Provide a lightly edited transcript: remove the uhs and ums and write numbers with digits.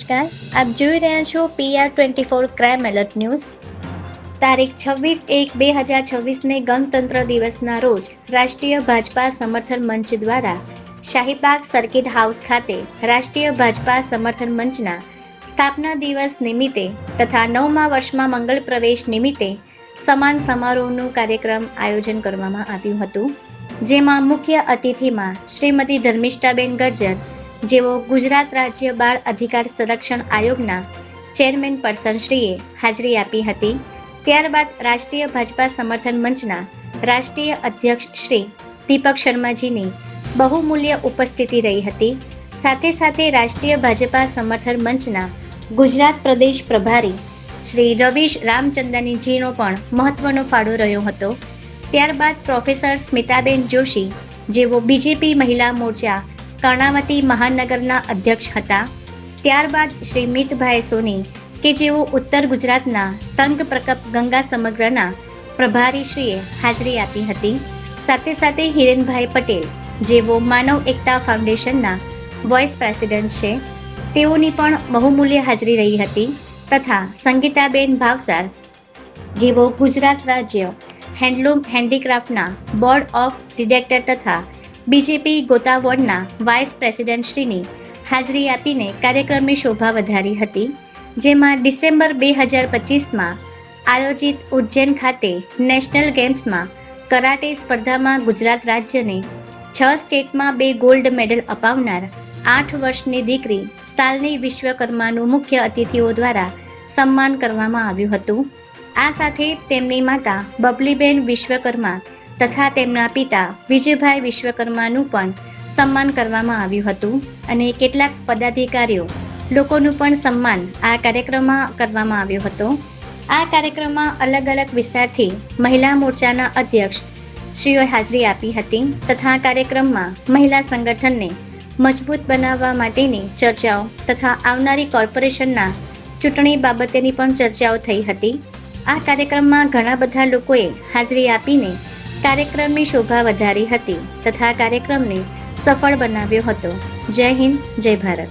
નમસ્કાર, આપ જોઈ રહ્યા છો PR24 ક્રાઇમ એલર્ટ ન્યૂઝ। તારીખ 26/1/2026ને ગણતંત્ર દિવસના રોજ રાષ્ટ્રીય ભાજપા સમર્થન મંચ દ્વારા શાહીબાગ સર્કિટ હાઉસ ખાતે રાષ્ટ્રીય ભાજપા સમર્થન મંચના સ્થાપના દિવસ નિમિત્તે તથા 9મા વર્ષમાં મંગળ પ્રવેશ નિમિત્તે સમાન સમારોહનું કાર્યક્રમ આયોજન કરવામાં આવ્યું હતું, જેમાં મુખ્ય અતિથિમાં શ્રીમતી ધર્મિષ્ઠાબેન ગજ્જર, જેઓ ગુજરાત રાજ્ય બાળ અધિકાર સંરક્ષણ આયોગના ચેરમેન પર્સન શ્રીએ હાજરી આપી હતી। ત્યારબાદ રાષ્ટ્રીય ભાજપા સમર્થન મંચના રાષ્ટ્રીય અધ્યક્ષ શ્રી દીપક શર્માજીની બહુમૂલ્ય ઉપસ્થિતિ રહી હતી। સાથે સાથે રાષ્ટ્રીય ભાજપા સમર્થન મંચના ગુજરાત પ્રદેશ પ્રભારી શ્રી રવીશ રામચંદાનીજીનો પણ મહત્વનો ફાળો રહ્યો હતો। ત્યારબાદ પ્રોફેસર સ્મિતાબેન જોશી, જેઓ બીજેપી મહિલા મોરચા કર્ણાવતી મહાનગરના અધ્યક્ષ હતા। ત્યારબાદ શ્રી મિતભાઈ સોની, કે જેઓ ઉત્તર ગુજરાતના સંઘ પ્રકપ ગંગા સમગ્રના પ્રભારીશ્રીએ હાજરી આપી હતી। સાથે સાથે હિરેનભાઈ પટેલ, જેઓ માનવ એકતા ફાઉન્ડેશનના વાઇસ પ્રેસિડેન્ટ છે, તેઓની પણ બહુમૂલ્ય હાજરી રહી હતી। તથા સંગીતાબેન ભાવસાર, જેઓ ગુજરાત રાજ્ય હેન્ડલૂમ હેન્ડીક્રાફ્ટના બોર્ડ ઓફ ડિરેક્ટર તથા બીજેપી ગોતા વોર્ડના વાઇસ પ્રેસિડેન્ટ શ્રીની હાજરી આપીને કાર્યક્રમની શોભા વધારી હતી। જેમાં ડિસેમ્બર 2025માં આયોજિત ઉજ્જૈન ખાતે નેશનલ ગેમ્સમાં કરાટે સ્પર્ધામાં ગુજરાત રાજ્યને 6 સ્ટેટમાં 2 ગોલ્ડ મેડલ અપાવનાર 8 વર્ષની દીકરી સાલની વિશ્વકર્માનું મુખ્ય અતિથિઓ દ્વારા સન્માન કરવામાં આવ્યું હતું। આ સાથે તેમની માતા બબલીબેન વિશ્વકર્મા તથા તેમના પિતા વિજયભાઈ વિશ્વકર્માનું પણ સન્માન કરવામાં આવ્યું હતું અને કેટલાક પદાધિકારીઓ લોકોનું પણ સન્માન આ કાર્યક્રમમાં કરવામાં આવ્યો હતો। આ કાર્યક્રમમાં અલગ અલગ વિસ્તારથી મહિલા મોરચાના અધ્યક્ષ શ્રીઓએ હાજરી આપી હતી તથા કાર્યક્રમમાં મહિલા સંગઠનને મજબૂત બનાવવા માટેની ચર્ચાઓ તથા આવનારી કોર્પોરેશનના ચૂંટણી બાબતેની પણ ચર્ચાઓ થઈ હતી। આ કાર્યક્રમમાં ઘણા બધા લોકોએ હાજરી આપીને કાર્યક્રમની શોભા વધારી હતી તથા કાર્યક્રમને સફળ બનાવ્યો હતો। જય હિન્દ, જય ભારત।